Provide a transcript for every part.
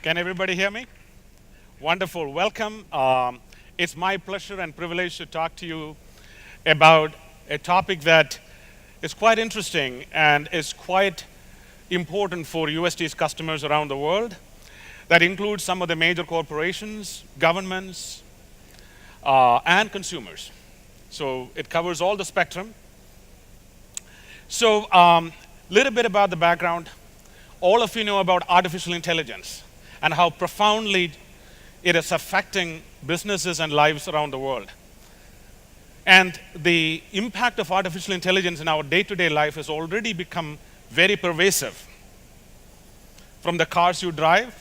Can everybody hear me? Wonderful. Welcome. It's my pleasure and privilege to talk to you about a topic that is quite interesting and is quite important for UST's customers around the world. That includes some of the major corporations, governments, and consumers. So it covers all the spectrum. So little bit about the background. All of you know about artificial intelligence and how profoundly it is affecting businesses and lives around the world. And the impact of artificial intelligence in our day-to-day life has already become very pervasive. From the cars you drive,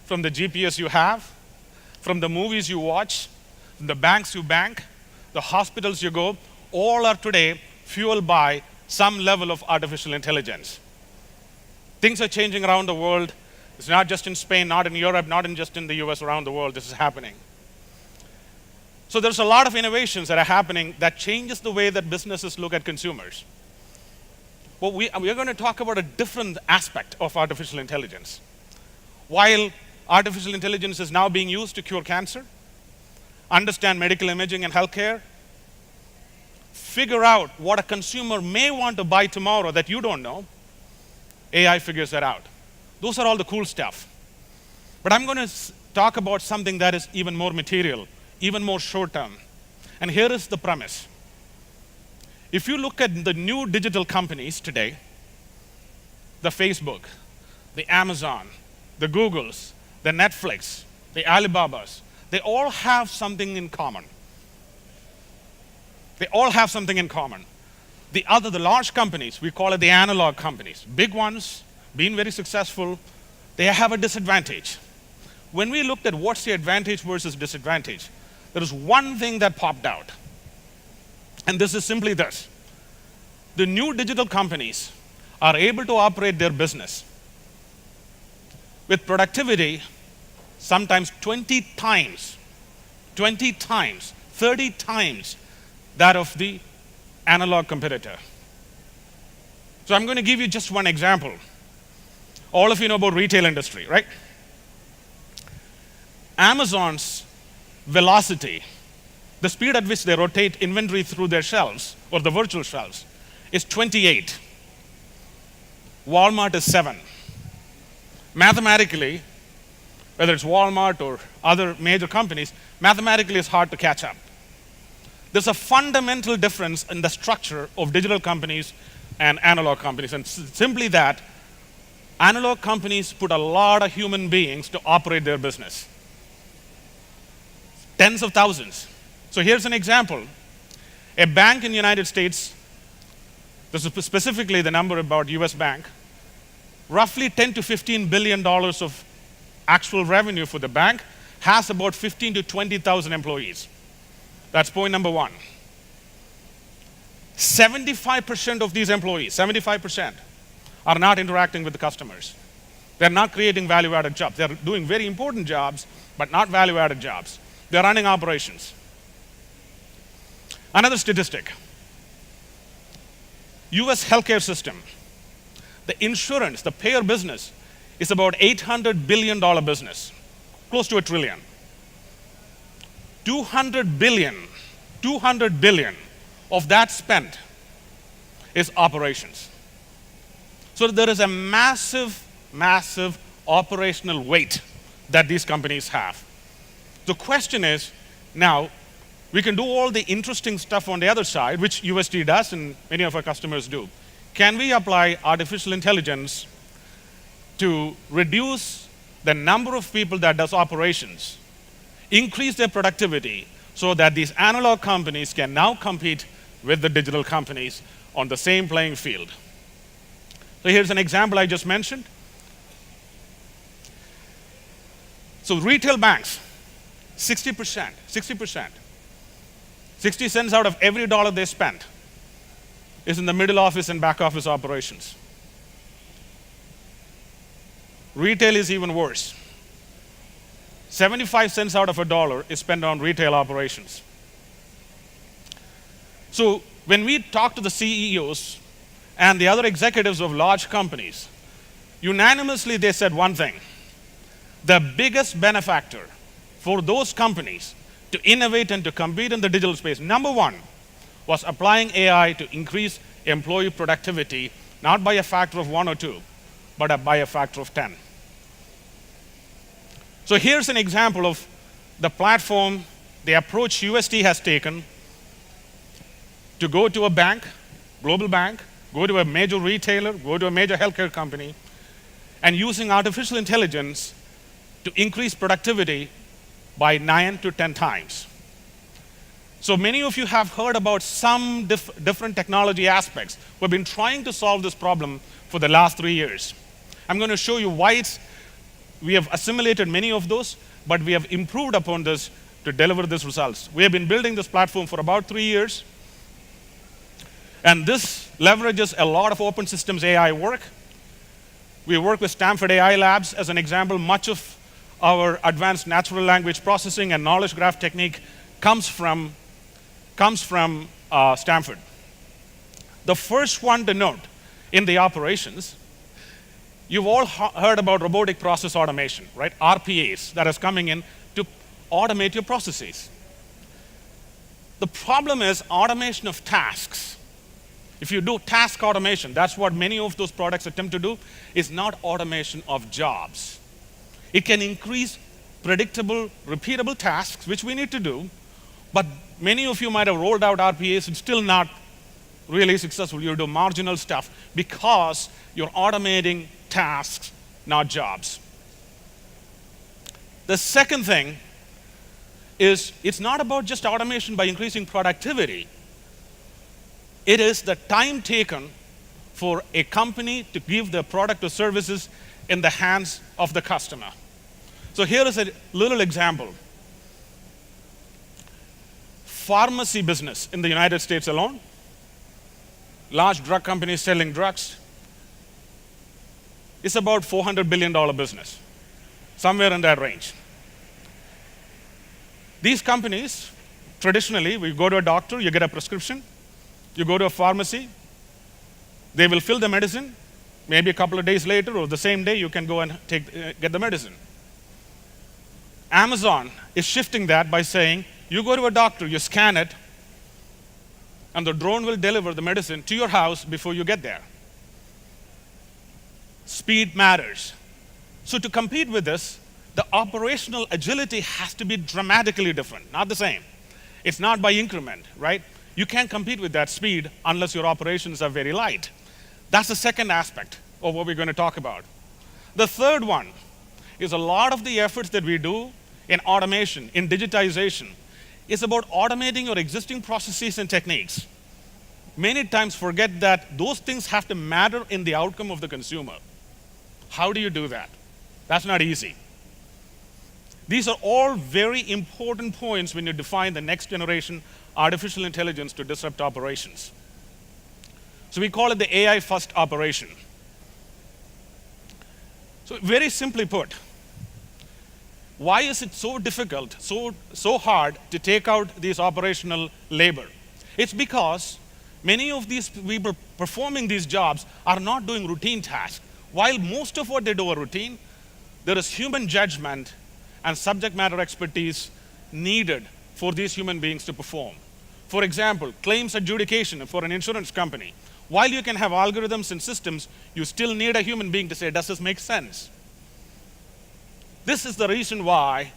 from the GPS you have, from the movies you watch, from the banks you bank, the hospitals you go, all are today fueled by some level of artificial intelligence. Things are changing around the world. It's not just in Spain, not in Europe, not just in the US, around the world, this is happening. So there's a lot of innovations that are happening that changes the way that businesses look at consumers. But we are going to talk about a different aspect of artificial intelligence. While artificial intelligence is now being used to cure cancer, understand medical imaging and healthcare, figure out what a consumer may want to buy tomorrow that you don't know, AI figures that out. Those are all the cool stuff. But I'm going to talk about something that is even more material, even more short-term. And here is the premise. If you look at the new digital companies today, the Facebook, the Amazon, the Googles, the Netflix, the Alibabas, they all have something in common. They all have something in common. The large companies, we call it the analog companies, big ones, being very successful, they have a disadvantage. When we looked at what's the advantage versus disadvantage, there is one thing that popped out. And this is simply this. The new digital companies are able to operate their business with productivity sometimes 20 times, 30 times that of the analog competitor. So I'm going to give you just one example. All of you know about retail industry, right? Amazon's velocity, the speed at which they rotate inventory through their shelves or the virtual shelves, is 28. Walmart is 7. Mathematically, whether it's Walmart or other major companies, mathematically it's hard to catch up. There's a fundamental difference in the structure of digital companies and analog companies, and simply that analog companies put a lot of human beings to operate their business. Tens of thousands. So here's an example. A bank in the United States, this is specifically the number about US Bank, roughly $10 to $15 billion of actual revenue for the bank, has about 15 to 20,000 employees. That's point number one. 75% of these employees, 75%, are not interacting with the customers. They're not creating value-added jobs. They're doing very important jobs, but not value-added jobs. They're running operations. Another statistic. US healthcare system, the insurance, the payer business, is about $800 billion business, close to $1 trillion. 200 billion of that spent is operations. So there is a massive operational weight that these companies have. The question is, now, we can do all the interesting stuff on the other side, which UST does and many of our customers do. Can we apply artificial intelligence to reduce the number of people that does operations, increase their productivity, so that these analog companies can now compete with the digital companies on the same playing field? So here's an example I just mentioned. So retail banks, 60%, 60 cents out of every dollar they spend is in the middle office and back office operations. Retail is even worse. 75 cents out of a dollar is spent on retail operations. So when we talk to the CEOs and the other executives of large companies, unanimously they said one thing. The biggest benefactor for those companies to innovate and to compete in the digital space, number one, was applying AI to increase employee productivity, not by a factor of 1 or 2, but by a factor of 10. So here's an example of the platform, the approach UST has taken to go to a bank, global bank, go to a major retailer, go to a major healthcare company, and using artificial intelligence to increase productivity by 9 to 10 times. So many of you have heard about some different technology aspects. We've been trying to solve this problem for the last 3 years. I'm going to show you why we have assimilated many of those, but we have improved upon this to deliver these results. We have been building this platform for about 3 years, and this leverages a lot of open systems AI work. We work with Stanford AI Labs as an example. Much of our advanced natural language processing and knowledge graph technique comes from Stanford. The first one to note in the operations, you've all heard about robotic process automation, right? RPAs that is coming in to automate your processes. The problem is automation of tasks. If you do task automation, that's what many of those products attempt to do, is not automation of jobs. It can increase predictable, repeatable tasks, which we need to do, but many of you might have rolled out RPAs and still not really successful. You do marginal stuff because you're automating tasks, not jobs. The second thing is it's not about just automation by increasing productivity. It is the time taken for a company to give their product or services in the hands of the customer. So here is a little example. Pharmacy business in the United States alone, large drug companies selling drugs, is about $400 billion business, somewhere in that range. These companies, traditionally, we go to a doctor, you get a prescription, you go to a pharmacy, they will fill the medicine, maybe a couple of days later or the same day you can go and get the medicine. Amazon is shifting that by saying, you go to a doctor, you scan it, and the drone will deliver the medicine to your house before you get there. Speed matters. So to compete with this, the operational agility has to be dramatically different, not the same. It's not by increment, right? You can't compete with that speed unless your operations are very light. That's the second aspect of what we're going to talk about. The third one is a lot of the efforts that we do in automation, in digitization, is about automating your existing processes and techniques. Many times forget that those things have to matter in the outcome of the consumer. How do you do that? That's not easy. These are all very important points when you define the next generation artificial intelligence to disrupt operations. So we call it the AI first operation. So very simply put, why is it so difficult, so hard to take out these operational labor? It's because many of these people performing these jobs are not doing routine tasks. While most of what they do are routine, there is human judgment and subject matter expertise needed for these human beings to perform. For example, claims adjudication for an insurance company. While you can have algorithms and systems, you still need a human being to say, does this make sense? This is the reason why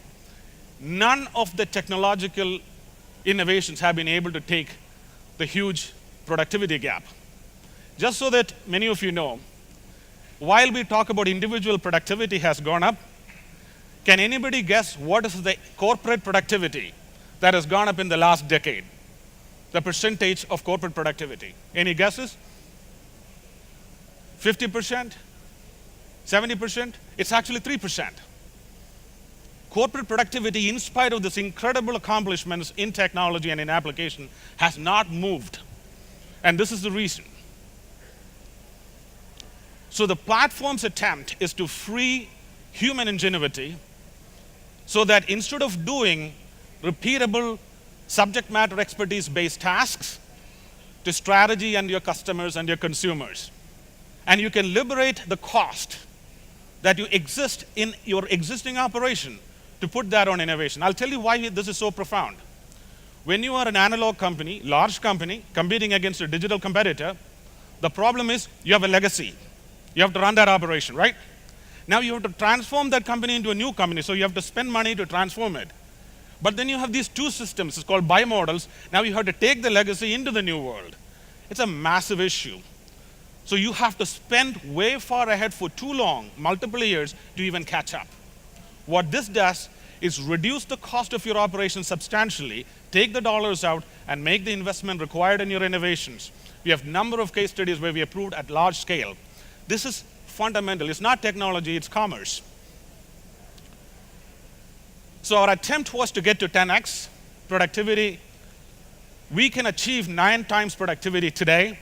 none of the technological innovations have been able to take the huge productivity gap. Just so that many of you know, while we talk about individual productivity has gone up, can anybody guess what is the corporate productivity that has gone up in the last decade? The percentage of corporate productivity. Any guesses? 50%? 70%? It's actually 3%. Corporate productivity, in spite of this incredible accomplishments in technology and in application, has not moved. And this is the reason. So the platform's attempt is to free human ingenuity so that instead of doing repeatable subject matter expertise-based tasks to strategy and your customers and your consumers, and you can liberate the cost that you exist in your existing operation to put that on innovation. I'll tell you why this is so profound. When you are an analog company, large company, competing against a digital competitor, the problem is you have a legacy. You have to run that operation, right? Now you have to transform that company into a new company, so you have to spend money to transform it. But then you have these two systems, it's called bimodals. Now you have to take the legacy into the new world. It's a massive issue. So you have to spend way far ahead for too long, multiple years, to even catch up. What this does is reduce the cost of your operation substantially, take the dollars out, and make the investment required in your innovations. We have a number of case studies where we have proved at large scale. This is fundamental. It's not technology, it's commerce. So our attempt was to get to 10x productivity. We can achieve 9 times productivity today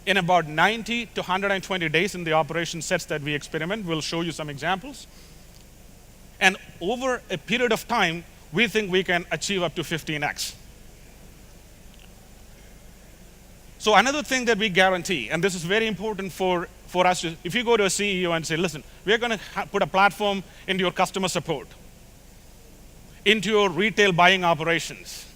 in about 90 to 120 days in the operation sets that we experiment. We'll show you some examples. And over a period of time, we think we can achieve up to 15x. So another thing that we guarantee, and this is very important for us, if you go to a CEO and say, listen, we're going to put a platform into your customer support, into your retail buying operations,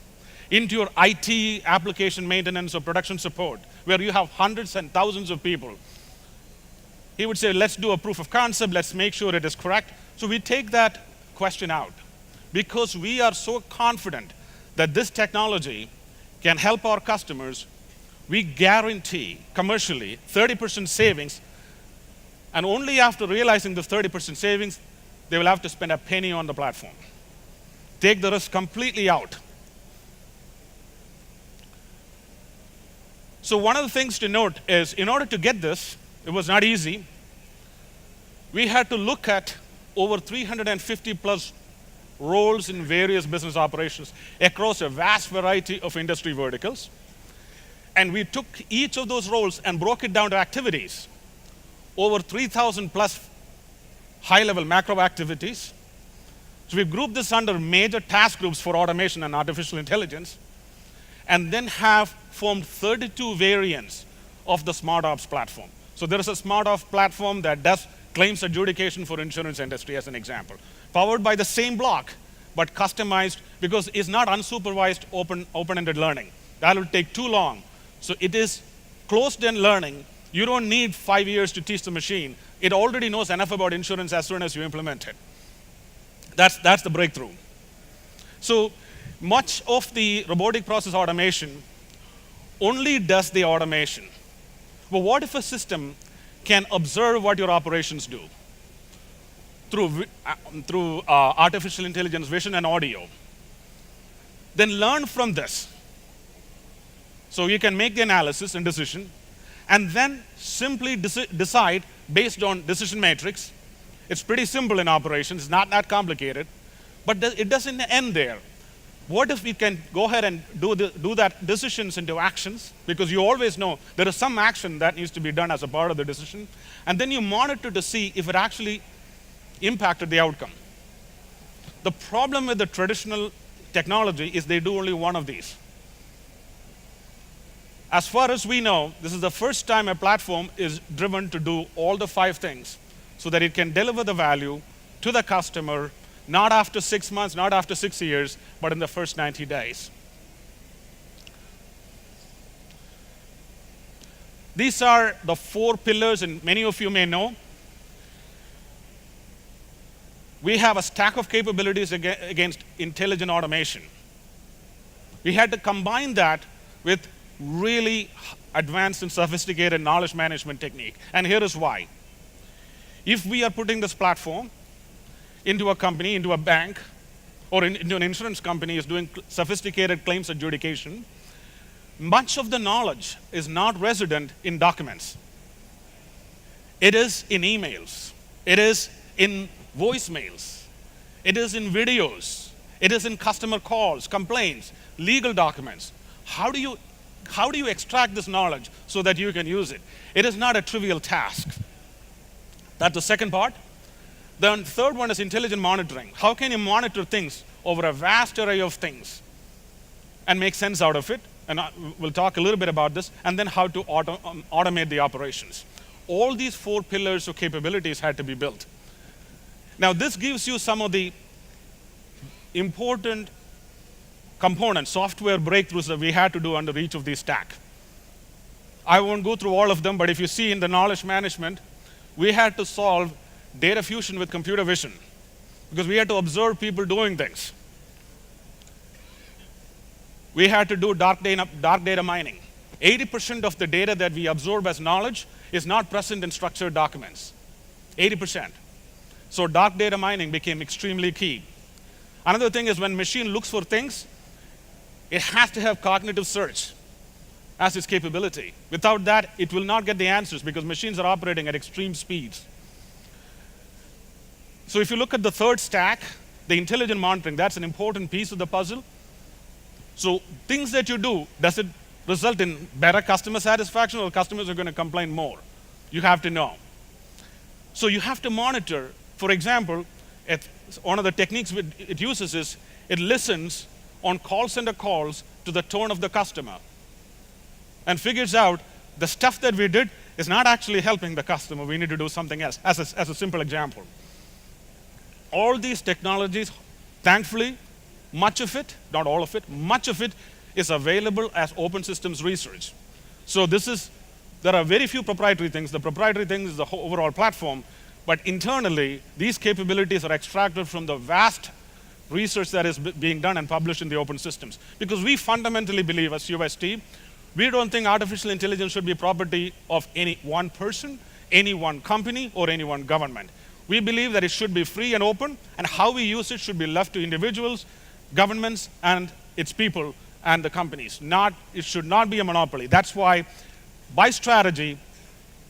into your IT application maintenance or production support, where you have hundreds and thousands of people. He would say, let's do a proof of concept, let's make sure it is correct. So we take that question out because we are so confident that this technology can help our customers. We guarantee commercially 30% savings, and only after realizing this 30% savings, they will have to spend a penny on the platform. Take the risk completely out. So one of the things to note is, in order to get this, it was not easy. We had to look at over 350 plus roles in various business operations across a vast variety of industry verticals. And we took each of those roles and broke it down to activities. Over 3,000 plus high-level macro activities. So we've grouped this under major task groups for automation and artificial intelligence, and then have formed 32 variants of the SmartOps platform. So there is a SmartOps platform that does claims adjudication for insurance industry, as an example. Powered by the same block, but customized, because it's not unsupervised open-ended learning. That will take too long. So it is closed-end learning. You don't need 5 years to teach the machine. It already knows enough about insurance as soon as you implement it. That's the breakthrough. So much of the robotic process automation only does the automation. But what if a system can observe what your operations do through artificial intelligence, vision, and audio? Then learn from this. So you can make the analysis and decision, and then simply decide based on decision matrix. It's pretty simple in operations, it's not that complicated, but it doesn't end there. What if we can go ahead and do that decisions into actions? Because you always know there is some action that needs to be done as a part of the decision, and then you monitor to see if it actually impacted the outcome. The problem with the traditional technology is they do only one of these. As far as we know, this is the first time a platform is driven to do all the 5 things so that it can deliver the value to the customer, not after 6 months, not after 6 years, but in the first 90 days. These are the 4 pillars, and many of you may know. We have a stack of capabilities against intelligent automation. We had to combine that with really advanced and sophisticated knowledge management technique. And here is why. If we are putting this platform into a company, into a bank, or into an insurance company is doing sophisticated claims adjudication, much of the knowledge is not resident in documents. It is in emails. It is in voicemails. It is in videos. It is in customer calls, complaints, legal documents. How do you extract this knowledge so that you can use it? It is not a trivial task. That's the second part. The third one is intelligent monitoring. How can you monitor things over a vast array of things and make sense out of it? And we'll talk a little bit about this. And then how to automate the operations. All these 4 pillars of capabilities had to be built. Now, this gives you some of the important components, software breakthroughs that we had to do under each of these stack. I won't go through all of them, but if you see in the knowledge management, we had to solve data fusion with computer vision because we had to observe people doing things. We had to do dark data mining. 80% of the data that we absorb as knowledge is not present in structured documents. 80%. So dark data mining became extremely key. Another thing is when machine looks for things, it has to have cognitive search as its capability. Without that, it will not get the answers because machines are operating at extreme speeds. So if you look at the third stack, the intelligent monitoring, that's an important piece of the puzzle. So things that you do, does it result in better customer satisfaction or customers are going to complain more? You have to know. So you have to monitor. For example, one of the techniques it uses is it listens on call center calls to the tone of the customer and figures out the stuff that we did is not actually helping the customer. We need to do something else, as a simple example. All these technologies, thankfully, much of it, not all of it, much of it is available as open systems research. So there are very few proprietary things. The proprietary thing is the overall platform, but internally, these capabilities are extracted from the vast research that is being done and published in the open systems. Because we fundamentally believe as UST, we don't think artificial intelligence should be property of any one person, any one company, or any one government. We believe that it should be free and open, and how we use it should be left to individuals, governments, and its people, and the companies. It should not be a monopoly. That's why, by strategy,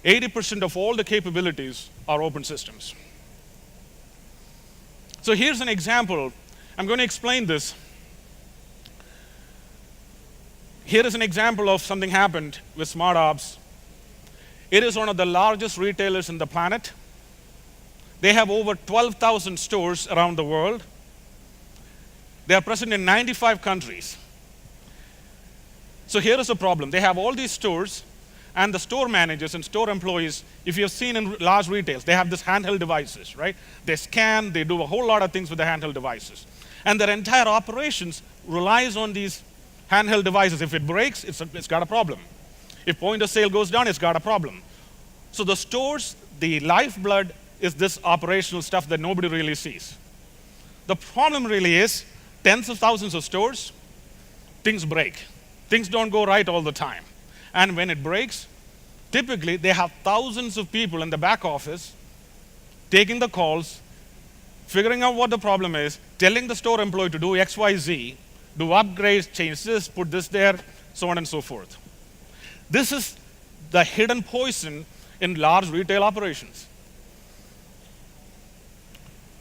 80% of all the capabilities are open systems. So here's an example. I'm going to explain this. Here is an example of something happened with Smart Ops. It is one of the largest retailers in the planet. They have over 12,000 stores around the world. They are present in 95 countries. So here is a problem. They have all these stores, and the store managers and store employees, if you've seen in large retails, they have these handheld devices, right? They scan, they do a whole lot of things with the handheld devices. And their entire operations relies on these handheld devices. If it breaks, it's got a problem. If point of sale goes down, it's got a problem. So the stores, the lifeblood is this operational stuff that nobody really sees. The problem really is tens of thousands of stores, things break. Things don't go right all the time. And when it breaks, typically they have thousands of people in the back office taking the calls, figuring out what the problem is, telling the store employee to do X, Y, Z, do upgrades, change this, put this there, so on and so forth. This is the hidden poison in large retail operations.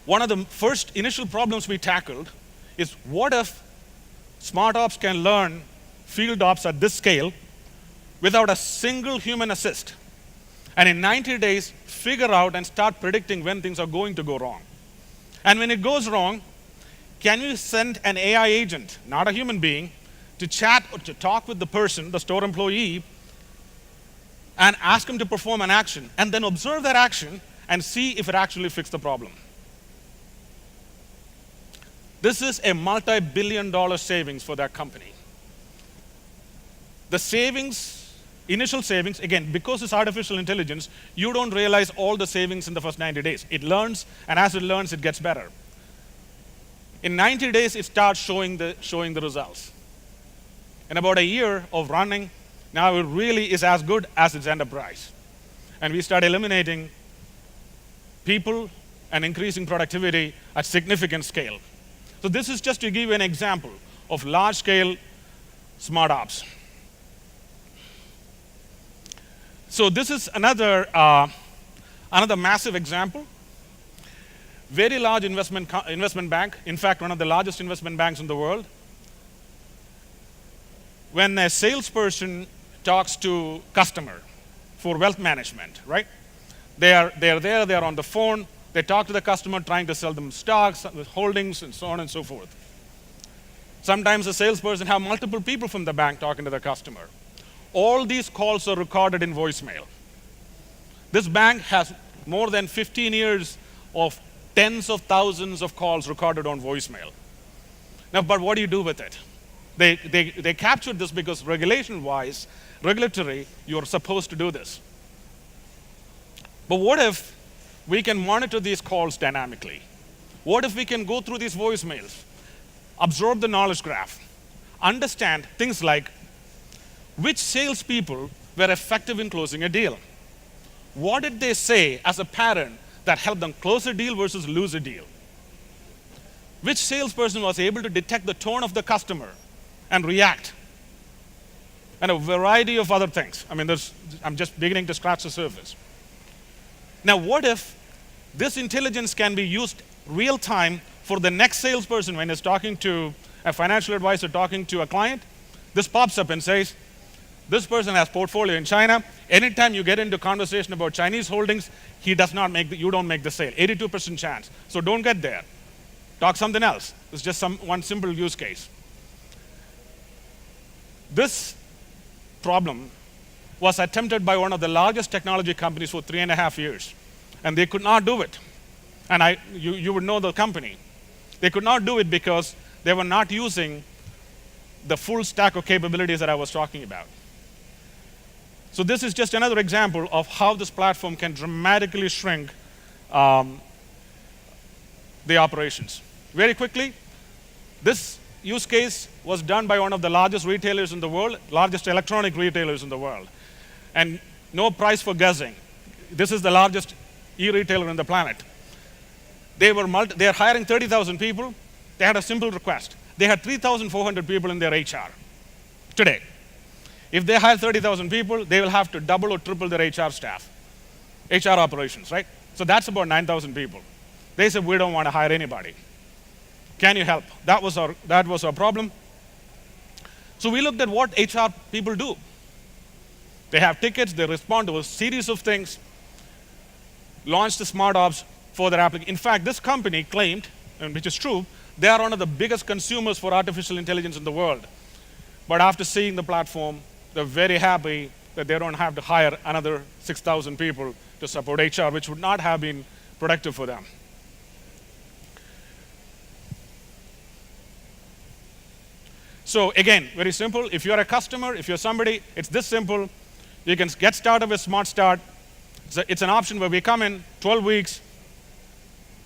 One of the first initial problems we tackled is what if Smart Ops can learn field ops at this scale without a single human assist, and in 90 days figure out and start predicting when things are going to go wrong. And when it goes wrong, can you send an AI agent, not a human being, to chat or to talk with the person, the store employee, and ask him to perform an action, and then observe that action and see if it actually fixed the problem? This is a multi-billion-dollar savings for that company. The savings, initial savings, again, because it's artificial intelligence, you don't realize all the savings in the first 90 days. It learns, and as it learns, it gets better. In 90 days, it starts showing the results. In about a year of running, now it really is as good as its enterprise. And we start eliminating people and increasing productivity at significant scale. So this is just to give you an example of large-scale Smart Ops. So this is another massive example. Very large investment bank, in fact, one of the largest investment banks in the world. When a salesperson talks to customer for wealth management, right? They are there, they are on the phone, they talk to the customer trying to sell them stocks, holdings, and so on and so forth. Sometimes the salesperson have multiple people from the bank talking to the customer. All these calls are recorded in voicemail. This bank has more than 15 years of tens of thousands of calls recorded on voicemail. Now, but what do you do with it? They captured this because regulatory, you're supposed to do this. But what if we can monitor these calls dynamically? What if we can go through these voicemails, absorb the knowledge graph, understand things like which salespeople were effective in closing a deal? What did they say as a pattern that helped them close a deal versus lose a deal? Which salesperson was able to detect the tone of the customer and react? And a variety of other things. I mean, I'm just beginning to scratch the surface. Now, what if this intelligence can be used real time for the next salesperson when he's talking to a financial advisor, talking to a client? This pops up and says, this person has portfolio in China. Anytime you get into conversation about Chinese holdings, you don't make the sale. 82% chance. So don't get there. Talk something else. It's just one simple use case. This problem was attempted by one of the largest technology companies for 3.5 years, and they could not do it. And you would know the company. They could not do it because they were not using the full stack of capabilities that I was talking about. So this is just another example of how this platform can dramatically shrink the operations. Very quickly, this use case was done by one of the largest retailers in the world, largest electronic retailers in the world. And no price for guessing. This is the largest e-retailer on the planet. They are hiring 30,000 people. They had a simple request. They had 3,400 people in their HR today. If they hire 30,000 people, they will have to double or triple their HR staff, HR operations, right? So that's about 9,000 people. They said, we don't want to hire anybody. Can you help? That was our problem. So we looked at what HR people do. They have tickets, they respond to a series of things, launched the smart ops for their application. In fact, this company claimed, and which is true, they are one of the biggest consumers for artificial intelligence in the world. But after seeing the platform, they're very happy that they don't have to hire another 6,000 people to support HR, which would not have been productive for them. So again, very simple. If you're a customer, if you're somebody, it's this simple. You can get started with Smart Start. It's an option where we come in 12 weeks.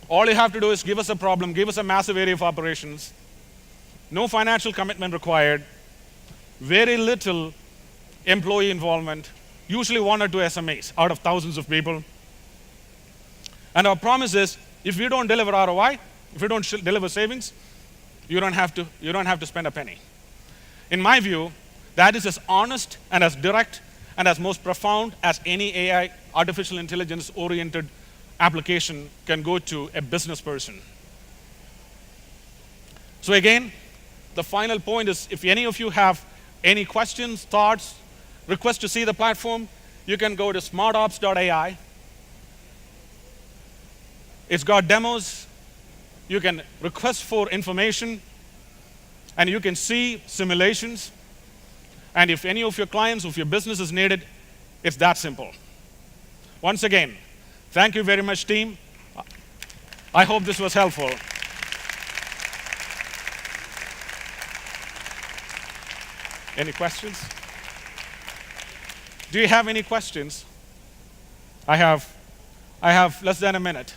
All you have to do is give us a problem, give us a massive area of operations. No financial commitment required. Very little employee involvement. Usually 1 or 2 SMAs out of thousands of people. And our promise is, if you don't deliver ROI, if you don't deliver savings, you don't have to spend a penny. In my view, that is as honest and as direct and as most profound as any AI, artificial intelligence-oriented application can go to a business person. So again, the final point is, if any of you have any questions, thoughts, request to see the platform, you can go to smartops.ai. It's got demos. You can request for information, and you can see simulations. And if any of your clients, if your business is needed, it's that simple. Once again, thank you very much, team. I hope this was helpful. Any questions? Do you have any questions? I have less than a minute.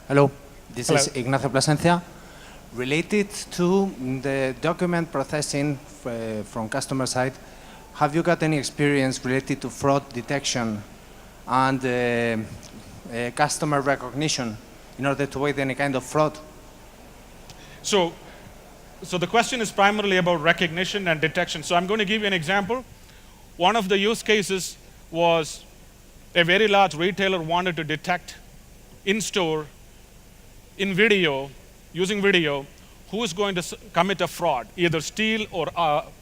Hello, this is Ignacio Plasencia. Related to the document processing from customer side, have you got any experience related to fraud detection and customer recognition in order to avoid any kind of fraud? So the question is primarily about recognition and detection. So I'm going to give you an example. One of the use cases was a very large retailer wanted to detect in-store, in video, using video, who is going to commit a fraud, either steal or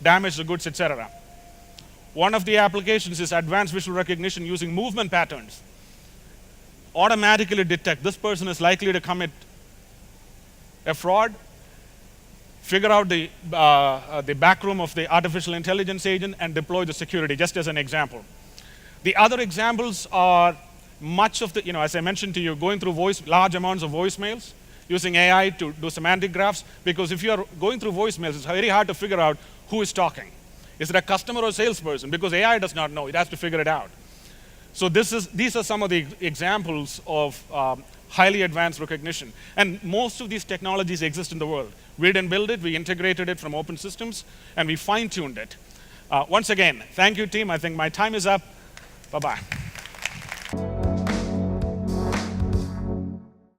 damage the goods, etc. One of the applications is advanced visual recognition using movement patterns. Automatically detect this person is likely to commit a fraud, figure out the back room of the artificial intelligence agent, and deploy the security, just as an example. The other examples are much of the, as I mentioned to you, going through large amounts of voicemails, using AI to do semantic graphs, because if you're going through voicemails, it's very hard to figure out who is talking. Is it a customer or a salesperson? Because AI does not know, it has to figure it out. So these are some of the examples of highly advanced recognition. And most of these technologies exist in the world. We didn't build it, we integrated it from open systems, and we fine-tuned it. Once again, thank you, team. I think my time is up. Bye-bye.